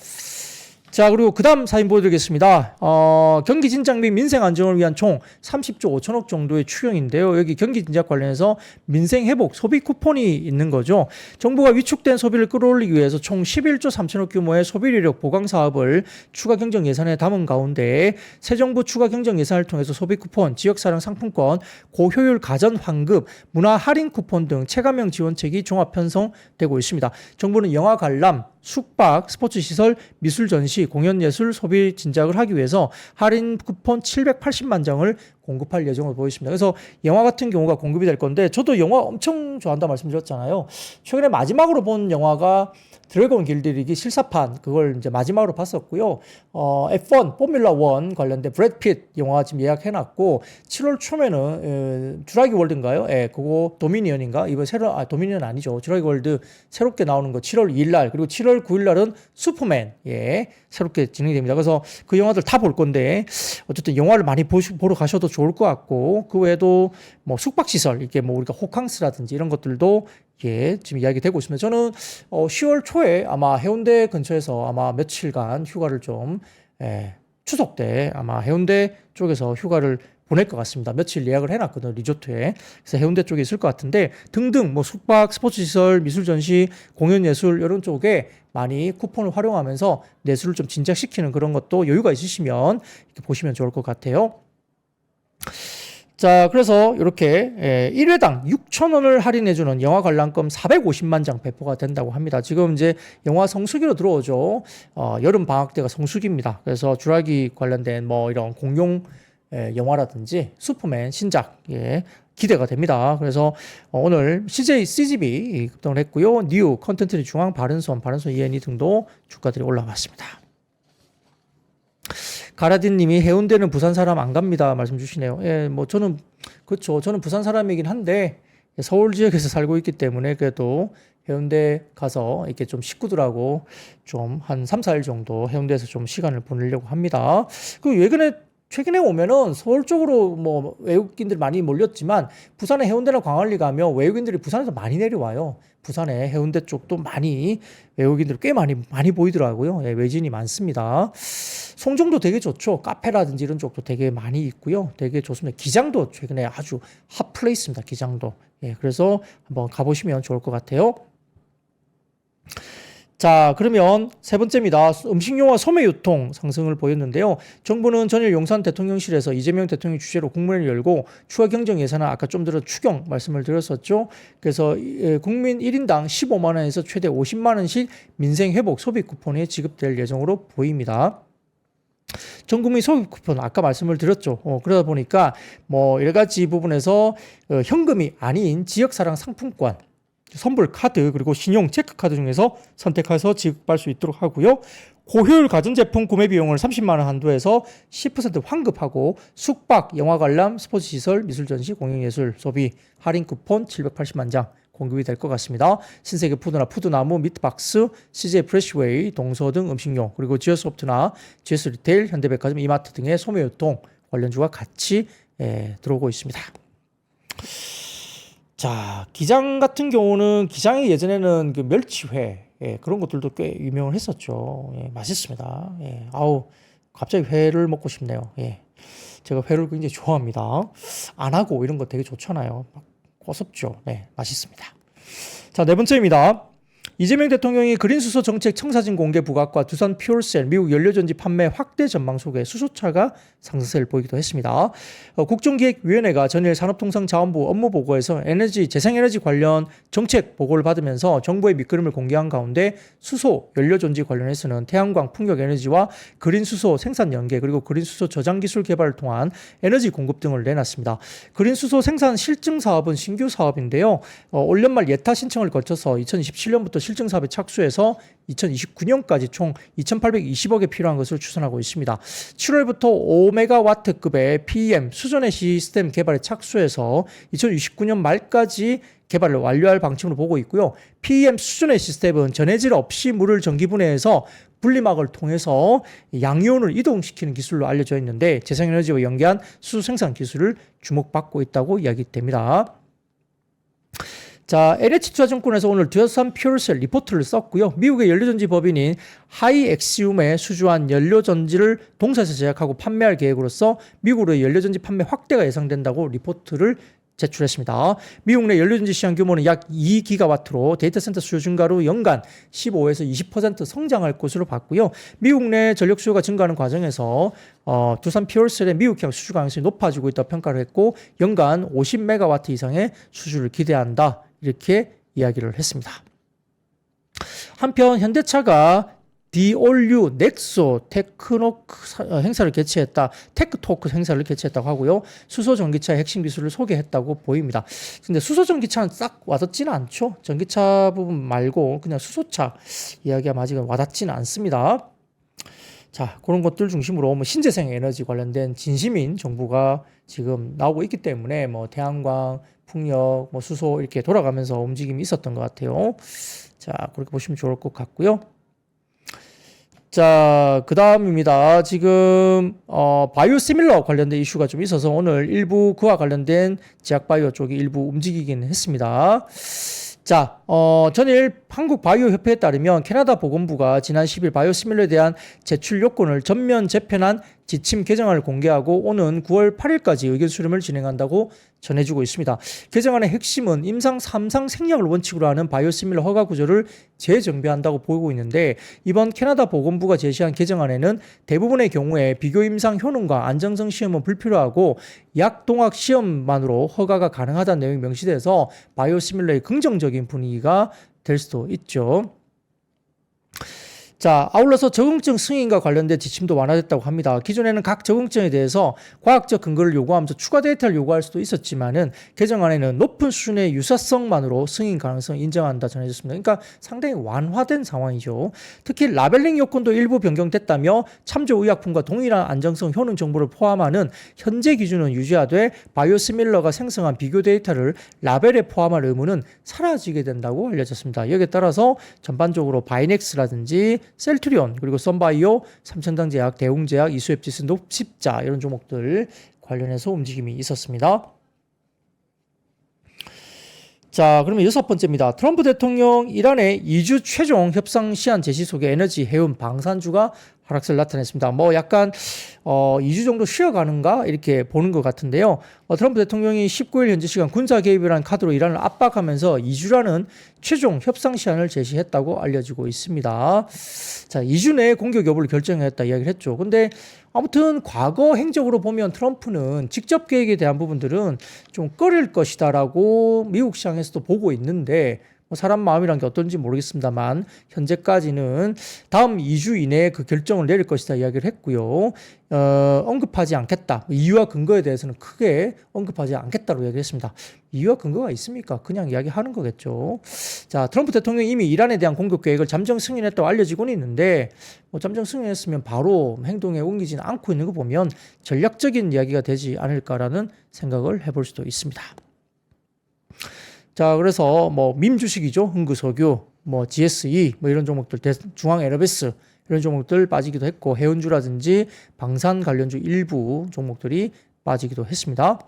자, 그리고 그 다음 사진 보여드리겠습니다. 경기 진작 및 민생 안정을 위한 총 30조 5천억 정도의 추경인데요. 여기 경기 진작 관련해서 민생 회복 소비 쿠폰이 있는 거죠. 정부가 위축된 소비를 끌어올리기 위해서 총 11조 3천억 규모의 소비력 보강 사업을 추가 경정 예산에 담은 가운데 새 정부 추가 경정 예산을 통해서 소비 쿠폰, 지역사랑 상품권, 고효율 가전 환급, 문화 할인 쿠폰 등 체감형 지원책이 종합 편성되고 있습니다. 정부는 영화 관람, 숙박, 스포츠 시설, 미술 전시, 공연 예술 소비 진작을 하기 위해서 할인 쿠폰 780만 장을 공급할 예정으로 보였습니다. 그래서 영화 같은 경우가 공급이 될 건데 저도 영화 엄청 좋아한다 말씀드렸잖아요. 최근에 마지막으로 본 영화가 드래곤 길들이기 실사판 그걸 이제 마지막으로 봤었고요. F1 포뮬라 1 관련된 브래드 핏 영화 지금 예약해놨고 7월 초면은 주라기 월드인가요? 예, 그거 도미니언인가? 이번 도미니언 아니죠. 주라기 월드 새롭게 나오는 거 7월 2일 날 그리고 7월 9일 날은 슈퍼맨 새롭게 진행이 됩니다. 그래서 그 영화들 다 볼 건데 어쨌든 영화를 많이 보러 가셔도 좋을 것 같고 그 외에도 뭐 숙박시설 이게 뭐 우리가 호캉스라든지 이런 것들도 지금 이야기되고 있습니다. 저는 10월 초에 아마 해운대 근처에서 아마 며칠간 휴가를 좀 추석 때 아마 해운대 쪽에서 휴가를 보낼 것 같습니다. 며칠 예약을 해놨거든요. 리조트에. 그래서 해운대 쪽에 있을 것 같은데 등등 뭐 숙박, 스포츠시설, 미술전시, 공연예술 이런 쪽에 많이 쿠폰을 활용하면서 내수를 좀 진작시키는 그런 것도 여유가 있으시면 이렇게 보시면 좋을 것 같아요. 자, 그래서 이렇게 1회당 6,000원을 할인해주는 영화 관람권 450만 장 배포가 된다고 합니다. 지금 이제 영화 성수기로 들어오죠. 여름 방학 때가 성수기입니다. 그래서 주라기 관련된 뭐 이런 공룡 영화라든지 슈퍼맨 신작 기대가 됩니다. 그래서 오늘 CGV 급등을 했고요. 뉴, 컨텐츠리 중앙, 바른손 ENE 등도 주가들이 올라왔습니다. 가라딘 님이 해운대는 부산 사람 안 갑니다. 말씀 주시네요. 뭐 저는, 그렇죠. 저는 부산 사람이긴 한데 서울 지역에서 살고 있기 때문에 그래도 해운대 가서 이렇게 좀 식구들하고 좀 한 3, 4일 정도 해운대에서 좀 시간을 보내려고 합니다. 그리고 최근에 오면은 서울 쪽으로 뭐 외국인들 많이 몰렸지만 부산에 해운대나 광안리 가면 외국인들이 부산에서 많이 내려와요. 부산에 해운대 쪽도 많이 외국인들 꽤 많이 보이더라고요. 외진이 많습니다. 송정도 되게 좋죠. 카페라든지 이런 쪽도 되게 많이 있고요. 되게 좋습니다. 기장도 최근에 아주 핫플레이스입니다. 기장도. 그래서 한번 가보시면 좋을 것 같아요. 자, 그러면 세 번째입니다. 음식료와 소매 유통 상승을 보였는데요. 정부는 전일 용산 대통령실에서 이재명 대통령 주재로 국무회의를 열고 추가 경정 예산은 아까 좀 전에 추경 말씀을 드렸었죠. 그래서 국민 1인당 15만 원에서 최대 50만 원씩 민생 회복 소비 쿠폰이 지급될 예정으로 보입니다. 전국민 소비 쿠폰 아까 말씀을 드렸죠. 그러다 보니까 뭐 여러 가지 부분에서 현금이 아닌 지역사랑 상품권 선불 카드 그리고 신용 체크카드 중에서 선택해서 지급할 수 있도록 하고요. 고효율 가전제품 구매 비용을 30만 원 한도에서 10% 환급하고 숙박, 영화 관람, 스포츠 시설, 미술전시, 공연예술 소비 할인 쿠폰 780만 장 공급이 될 것 같습니다. 신세계 푸드나 푸드나무, 미트박스, CJ 프레시웨이, 동서 등 음식료 그리고 지어소프트나 GS 리테일, 현대백화점, 이마트 등의 소매유통 관련주가 같이 들어오고 있습니다. 자, 기장 같은 경우는 기장이 예전에는 그 멸치회 그런 것들도 꽤 유명을 했었죠. 맛있습니다. 아우 갑자기 회를 먹고 싶네요. 제가 회를 굉장히 좋아합니다. 안 하고 이런 거 되게 좋잖아요. 고섭죠. 맛있습니다. 자, 네 번째입니다. 이재명 대통령이 그린수소 정책 청사진 공개 부각과 두산 퓨얼셀 미국 연료전지 판매 확대 전망 속에 수소차가 상승세를 보이기도 했습니다. 국정기획위원회가 전일 산업통상자원부 업무보고에서 재생에너지 관련 정책 보고를 받으면서 정부의 밑그림을 공개한 가운데 수소 연료전지 관련해서는 태양광 풍력에너지와 그린수소 생산 연계 그리고 그린수소 저장기술 개발을 통한 에너지 공급 등을 내놨습니다. 그린수소 생산 실증 사업은 신규 사업인데요. 올 연말 예타 신청을 거쳐서 2027년부터 실증 사업에 착수해서 2029년까지 총 2,820억에 필요한 것을 추산하고 있습니다. 7월부터 5메가와트급의 PEM 수전의 시스템 개발에 착수해서 2029년 말까지 개발을 완료할 방침으로 보고 있고요. PEM 수준의 시스템은 전해질 없이 물을 전기분해해서 분리막을 통해서 양이온을 이동시키는 기술로 알려져 있는데 재생에너지와 연계한 수소 생산 기술을 주목받고 있다고 이야기됩니다. 자, NH투자증권에서 오늘 두산 퓨얼셀 리포트를 썼고요. 미국의 연료전지 법인인 하이엑시움에 수주한 연료전지를 동사에서 제작하고 판매할 계획으로서 미국으로의 연료전지 판매 확대가 예상된다고 리포트를 제출했습니다. 미국 내 연료전지 시장 규모는 약 2기가와트로 데이터 센터 수요 증가로 연간 15에서 20% 성장할 것으로 봤고요. 미국 내 전력 수요가 증가하는 과정에서 두산 퓨얼셀의 미국형 수주 가능성이 높아지고 있다고 평가를 했고 연간 50메가와트 이상의 수주를 기대한다. 이렇게 이야기를 했습니다. 한편 현대차가 디올류 넥소 테크노크 행사를 개최했다. 테크토크 행사를 개최했다고 하고요. 수소 전기차의 핵심 기술을 소개했다고 보입니다. 근데 수소 전기차는 싹 와닿지는 않죠. 전기차 부분 말고 그냥 수소차 이야기가 아직은 와닿지는 않습니다. 자, 그런 것들 중심으로 뭐 신재생 에너지 관련된 진심인 정부가 지금 나오고 있기 때문에 뭐 태양광, 풍력, 뭐 수소 이렇게 돌아가면서 움직임이 있었던 것 같아요. 자, 그렇게 보시면 좋을 것 같고요. 자, 그 다음입니다. 지금 바이오시밀러 관련된 이슈가 좀 있어서 오늘 일부 그와 관련된 제약바이오 쪽이 일부 움직이긴 했습니다. 자, 전일 한국바이오협회에 따르면 캐나다 보건부가 지난 10일 바이오시밀러에 대한 제출 요건을 전면 재편한 지침 개정안을 공개하고 오는 9월 8일까지 의견 수렴을 진행한다고 전해주고 있습니다. 개정안의 핵심은 임상 3상 생략을 원칙으로 하는 바이오시밀러 허가 구조를 재정비한다고 보고 있는데 이번 캐나다 보건부가 제시한 개정안에는 대부분의 경우에 비교 임상 효능과 안정성 시험은 불필요하고 약동학 시험만으로 허가가 가능하다는 내용이 명시돼서 바이오시밀러의 긍정적인 분위기가 될 수도 있죠. 자, 아울러서 적응증 승인과 관련된 지침도 완화됐다고 합니다. 기존에는 각 적응증에 대해서 과학적 근거를 요구하면서 추가 데이터를 요구할 수도 있었지만은 개정안에는 높은 수준의 유사성만으로 승인 가능성을 인정한다 전해졌습니다. 그러니까 상당히 완화된 상황이죠. 특히 라벨링 요건도 일부 변경됐다며 참조 의약품과 동일한 안정성 효능 정보를 포함하는 현재 기준은 유지하되 바이오시밀러가 생성한 비교 데이터를 라벨에 포함할 의무는 사라지게 된다고 알려졌습니다. 여기에 따라서 전반적으로 바이넥스라든지 셀트리온 그리고 썬바이오, 삼천당제약, 대웅제약, 이수앱지스, 녹십자 이런 종목들 관련해서 움직임이 있었습니다. 자, 그러면 여섯 번째입니다. 트럼프 대통령 이란의 2주 최종 협상 시한 제시 속에 에너지, 해운, 방산주가 하락세를 나타냈습니다. 뭐 약간 2주 정도 쉬어가는가 이렇게 보는 것 같은데요. 트럼프 대통령이 19일 현지 시간 군사 개입이라는 카드로 이란을 압박하면서 2주라는 최종 협상 시한을 제시했다고 알려지고 있습니다. 자, 2주 내에 공격 여부를 결정했다 이야기를 했죠. 근데 아무튼 과거 행적으로 보면 트럼프는 직접 계획에 대한 부분들은 좀 꺼릴 것이다라고 미국 시장에서도 보고 있는데 뭐 사람 마음이란 게 어떤지 모르겠습니다만 현재까지는 다음 2주 이내에 그 결정을 내릴 것이다 이야기를 했고요. 언급하지 않겠다. 이유와 근거에 대해서는 크게 언급하지 않겠다고 이야기를 했습니다. 이유와 근거가 있습니까? 그냥 이야기하는 거겠죠. 자, 트럼프 대통령이 이미 이란에 대한 공격 계획을 잠정 승인했다고 알려지고는 있는데 뭐 잠정 승인했으면 바로 행동에 옮기지는 않고 있는 거 보면 전략적인 이야기가 되지 않을까라는 생각을 해볼 수도 있습니다. 자, 그래서 뭐 밈 주식이죠. 흥구석유, 뭐 GSE, 뭐 이런 종목들, 중앙에너베스 이런 종목들 빠지기도 했고 해운주라든지 방산 관련주 일부 종목들이 빠지기도 했습니다.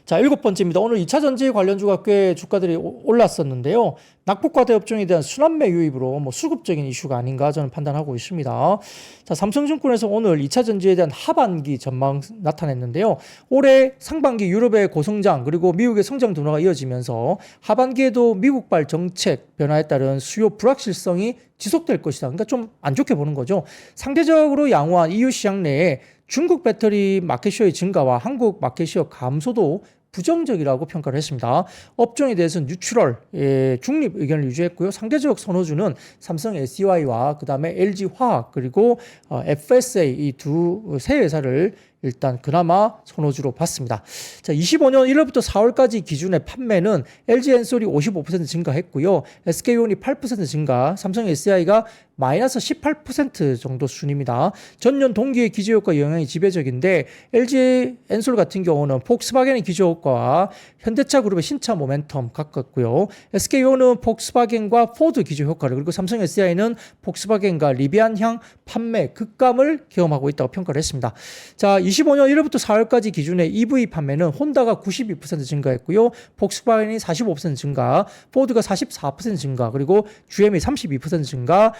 자, 일곱 번째입니다. 오늘 2차 전지 관련주가 꽤 주가들이 올랐었는데요. 낙폭과대 업종에 대한 순환매 유입으로 뭐 수급적인 이슈가 아닌가 저는 판단하고 있습니다. 자, 삼성증권에서 오늘 2차 전지에 대한 하반기 전망 나타냈는데요. 올해 상반기 유럽의 고성장 그리고 미국의 성장 둔화가 이어지면서 하반기에도 미국발 정책 변화에 따른 수요 불확실성이 지속될 것이다. 그러니까 좀 안 좋게 보는 거죠. 상대적으로 양호한 EU 시장 내에 중국 배터리 마켓시어의 증가와 한국 마켓시어 감소도 부정적이라고 평가를 했습니다. 업종에 대해서는 뉴트럴, 중립 의견을 유지했고요. 상대적 선호주는 삼성 SDI와 그 다음에 LG화학 그리고 FSA 이 세 회사를 일단 그나마 선호주로 봤습니다. 자, 25년 1월부터 4월까지 기준의 판매는 LG 엔솔이 55% 증가했고요. SK온이 8% 증가, 삼성 SDI가 마이너스 18% 정도 순입니다. 전년 동기의 기저효과 영향이 지배적인데 LG 엔솔 같은 경우는 폭스바겐의 기저효과와 현대차 그룹의 신차 모멘텀 가깝고요. SK온은 폭스바겐과 포드 기저효과를, 그리고 삼성 SDI는 폭스바겐과 리비안향 판매 급감을 경험하고 있다고 평가를 했습니다. 자, 25년 1월부터 4월까지 기준의 EV 판매는 혼다가 92% 증가했고요. 폭스바겐이 45% 증가, 포드가 44% 증가, 그리고 GM이 32% 증가,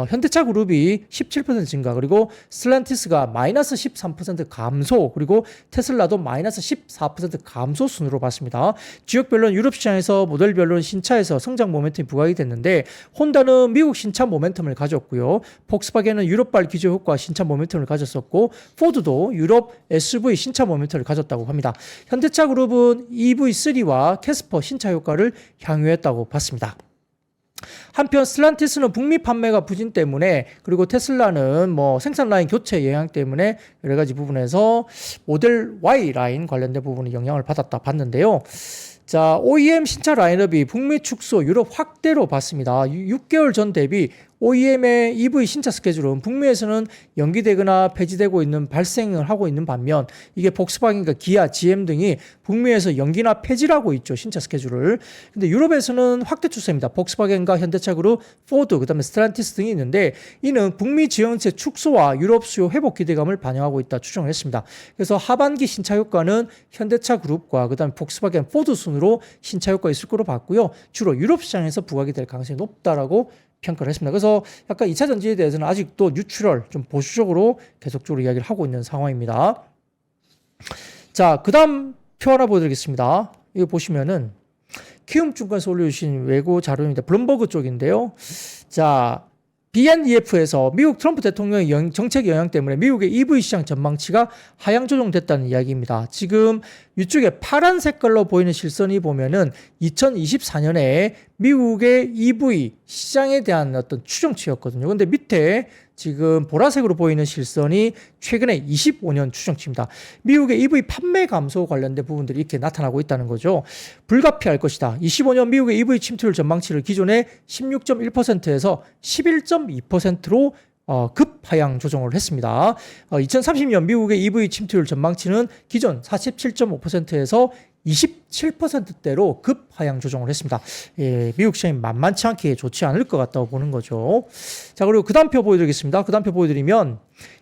현대차 그룹이 17% 증가, 그리고 스란티스가 마이너스 13% 감소, 그리고 테슬라도 마이너스 14% 감소 순으로 봤습니다. 지역별로는 유럽 시장에서 모델별로는 신차에서 성장 모멘텀이 부각이 됐는데, 혼다는 미국 신차 모멘텀을 가졌고요. 폭스바겐은 유럽발 기저 효과 신차 모멘텀을 가졌었고, 포드도 유럽 SUV 신차 모멘텀을 가졌다고 합니다. 현대차 그룹은 EV3와 캐스퍼 신차 효과를 향유했다고 봤습니다. 한편 스란티스는 북미 판매가 부진 때문에, 그리고 테슬라는 뭐 생산 라인 교체 영향 때문에 여러 가지 부분에서 모델 Y 라인 관련된 부분이 영향을 받았다 봤는데요. 자, OEM 신차 라인업이 북미 축소, 유럽 확대로 봤습니다. 6개월 전 대비 OEM의 EV 신차 스케줄은 북미에서는 연기되거나 폐지되고 있는 발생을 하고 있는 반면, 이게 폭스바겐과 기아, GM 등이 북미에서 연기나 폐지를 하고 있죠, 신차 스케줄을. 근데 유럽에서는 확대 추세입니다. 폭스바겐과 현대차 그룹, 포드, 그다음에 스트란티스 등이 있는데, 이는 북미 지형체 축소와 유럽 수요 회복 기대감을 반영하고 있다 추정을 했습니다. 그래서 하반기 신차 효과는 현대차 그룹과 그다음에 폭스바겐, 포드 순으로 신차 효과 있을 거로 봤고요. 주로 유럽 시장에서 부각이 될 가능성이 높다라고 평가를 했습니다. 그래서 약간 2차 전지에 대해서는 아직도 뉴트럴, 좀 보수적으로 계속적으로 이야기를 하고 있는 상황입니다. 자, 그 다음 표 하나 보여드리겠습니다. 이거 보시면은 키움증권에서 올려주신 외고 자료입니다. 블룸버그 쪽인데요. 자, BNEF에서 미국 트럼프 대통령의 정책 영향 때문에 미국의 EV 시장 전망치가 하향 조정됐다는 이야기입니다. 지금 이쪽에 파란 색깔로 보이는 실선이 보면은 2024년에 미국의 EV 시장에 대한 어떤 추정치였거든요. 근데 밑에 지금 보라색으로 보이는 실선이 최근에 25년 추정치입니다. 미국의 EV 판매 감소 관련된 부분들이 이렇게 나타나고 있다는 거죠. 불가피할 것이다. 25년 미국의 EV 침투율 전망치를 기존의 16.1%에서 11.2%로 급하향 조정을 했습니다. 2030년 미국의 EV 침투율 전망치는 기존 47.5%에서 27%대로 급하향 조정을 했습니다. 예, 미국 시장이 만만치 않게 좋지 않을 것 같다고 보는 거죠. 자, 그리고 그 다음 표 보여드리겠습니다. 그 다음 표 보여드리면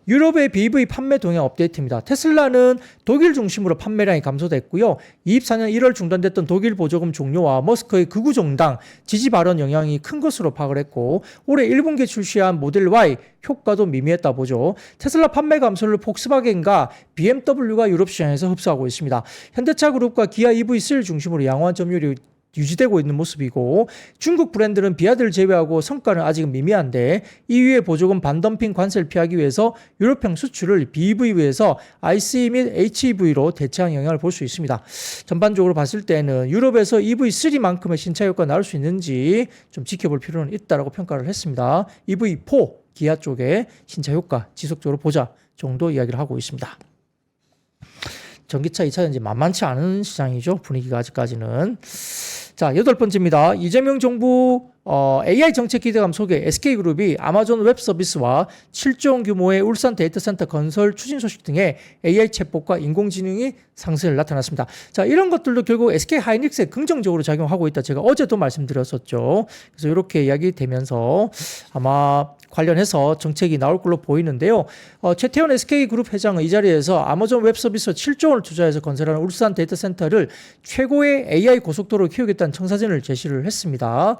유럽의 BEV 판매 동향 업데이트입니다. 테슬라는 독일 중심으로 판매량이 감소됐고요. 24년 1월 중단됐던 독일 보조금 종료와 머스크의 극우 정당 지지 발언 영향이 큰 것으로 파악을 했고, 올해 1분기에 출시한 모델 Y 효과도 미미했다 보죠. 테슬라 판매 감소를 폭스바겐과 BMW가 유럽 시장에서 흡수하고 있습니다. 현대차 그룹과 기아 EV3를 중심으로 양호한 점유율이 유지되고 있는 모습이고, 중국 브랜드는 비아드를 제외하고 성과는 아직은 미미한데, EU의 보조금 반덤핑 관세를 피하기 위해서 유럽형 수출을 BEV에서 ICE 및 HEV로 대체한 영향을 볼 수 있습니다. 전반적으로 봤을 때는 유럽에서 EV3만큼의 신차 효과가 나올 수 있는지 좀 지켜볼 필요는 있다고 평가를 했습니다. EV4 기아 쪽에 신차 효과 지속적으로 보자 정도 이야기를 하고 있습니다. 전기차 2차 전지 만만치 않은 시장이죠. 분위기가 아직까지는. 자, 8번째입니다. 이재명 정부 AI 정책 기대감 속에 SK그룹이 아마존 웹 서비스와 7조 원 규모의 울산 데이터센터 건설 추진 소식 등의 AI 챗봇과 인공지능이 상승을 나타났습니다. 자, 이런 것들도 결국 SK 하이닉스에 긍정적으로 작용하고 있다. 제가 어제도 말씀드렸었죠. 그래서 이렇게 이야기되면서 아마 관련해서 정책이 나올 걸로 보이는데요. 최태원 SK그룹 회장은 이 자리에서 아마존 웹서비스 7조 원을 투자해서 건설하는 울산 데이터센터를 최고의 AI 고속도로로 키우겠다는 청사진을 제시를 했습니다.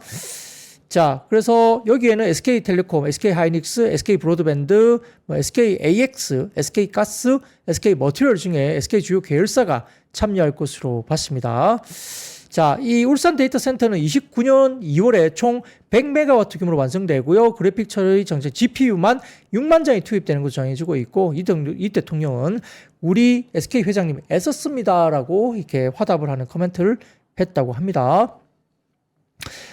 자, 그래서 여기에는 SK텔레콤, SK하이닉스, SK브로드밴드, SKAX, SK가스, SK머티리얼 중에 SK 주요 계열사가 참여할 것으로 봤습니다. 자, 이 울산 데이터 센터는 29년 2월에 총 100메가와트 규모로 완성되고요. 그래픽 처리 정책 GPU만 6만 장이 투입되는 것으로 정해지고 있고, 이 대통령은 우리 SK 회장님 애썼습니다라고 이렇게 화답을 하는 코멘트를 했다고 합니다.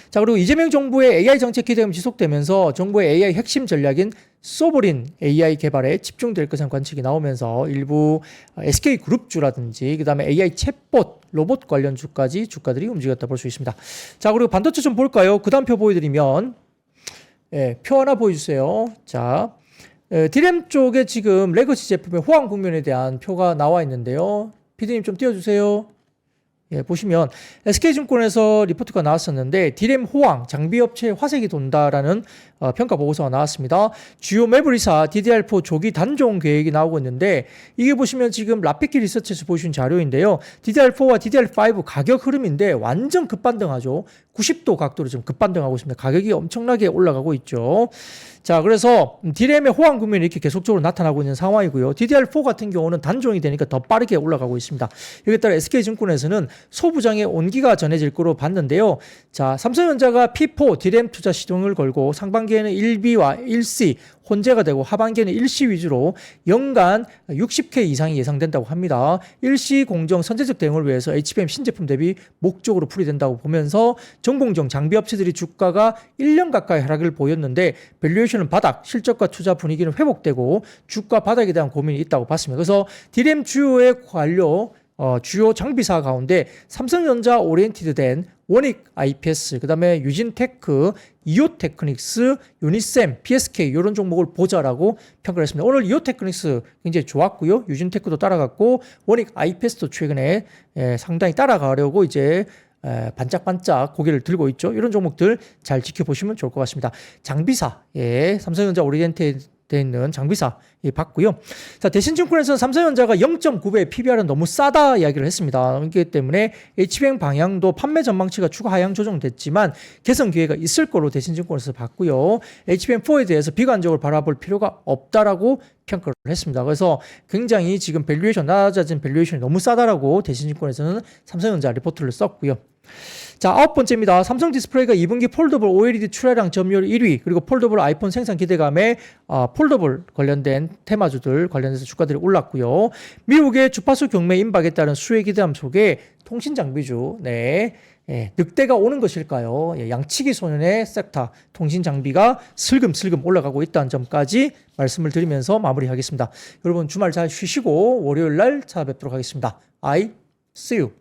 자, 그리고 이재명 정부의 AI 정책 기대감이 지속되면서 정부의 AI 핵심 전략인 소브린 AI 개발에 집중될 것이라는 관측이 나오면서 일부 SK그룹주라든지 그다음에 AI 챗봇, 로봇 관련 주까지 주가들이 움직였다 볼 수 있습니다. 자, 그리고 반도체 좀 볼까요? 그 다음 표 보여드리면 표 하나 보여주세요. 자, 디램 쪽에 지금 레거시 제품의 호황 국면에 대한 표가 나와 있는데요. 피디님 좀 띄워주세요. 보시면 SK증권에서 리포트가 나왔었는데 디램 호황 장비업체에 화색이 돈다라는 평가 보고서가 나왔습니다. 주요 매블리사 DDR4 조기 단종 계획이 나오고 있는데 이게 보시면 지금 라피키 리서치에서 보여준 자료인데요. DDR4와 DDR5 가격 흐름인데 완전 급반등하죠. 90도 각도로 지금 급반등하고 있습니다. 가격이 엄청나게 올라가고 있죠. 자, 그래서 D램의 호황 국면이 이렇게 계속적으로 나타나고 있는 상황이고요. DDR4 같은 경우는 단종이 되니까 더 빠르게 올라가고 있습니다. 여기에 따라 SK증권에서는 소부장의 온기가 전해질 거로 봤는데요. 자, 삼성전자가 P4 D램 투자 시동을 걸고 상반기에는 1B와 1C 혼재가 되고 하반기에는 1C 위주로 연간 60K 이상이 예상된다고 합니다. 1C 공정 선제적 대응을 위해서 HBM 신제품 대비 목적으로 풀이된다고 보면서 전공정 장비 업체들이 주가가 1년 가까이 하락을 보였는데 밸류에이션은 바닥, 실적과 투자 분위기는 회복되고 주가 바닥에 대한 고민이 있다고 봤습니다. 그래서 D램 주요의 관료 주요 장비사 가운데 삼성전자 오리엔티드 된 원익 IPS, 그 다음에 유진테크, 이오테크닉스, 유니셈, PSK 이런 종목을 보자라고 평가를 했습니다. 오늘 이오테크닉스 굉장히 좋았고요. 유진테크도 따라갔고 원익 IPS도 최근에 상당히 따라가려고 이제 반짝반짝 고개를 들고 있죠. 이런 종목들 잘 지켜보시면 좋을 것 같습니다. 장비사, 삼성전자 오리엔티드 돼 있는 장비사 봤고요. 자, 대신증권에서는 삼성전자가 0.9배 PBR은 너무 싸다 이야기를 했습니다. 그렇기 때문에 HBM 방향도 판매 전망치가 추가 하향 조정됐지만 개선 기회가 있을 거로 대신증권에서 봤고요. HBM4에 대해서 비관적으로 바라볼 필요가 없다라고 평가를 했습니다. 그래서 굉장히 지금 밸류에이션 낮아진 밸류에이션이 너무 싸다라고 대신증권에서는 삼성전자 리포트를 썼고요. 자, 9번째입니다. 삼성 디스플레이가 2분기 폴더블 OLED 출하량 점유율 1위, 그리고 폴더블 아이폰 생산 기대감에 폴더블 관련된 테마주들 관련해서 주가들이 올랐고요. 미국의 주파수 경매 임박에 따른 수혜 기대감 속에 통신 장비주, 늑대가 오는 것일까요? 양치기 소년의 섹터 통신 장비가 슬금슬금 올라가고 있다는 점까지 말씀을 드리면서 마무리하겠습니다. 여러분 주말 잘 쉬시고 월요일 날 찾아뵙도록 하겠습니다. I see you.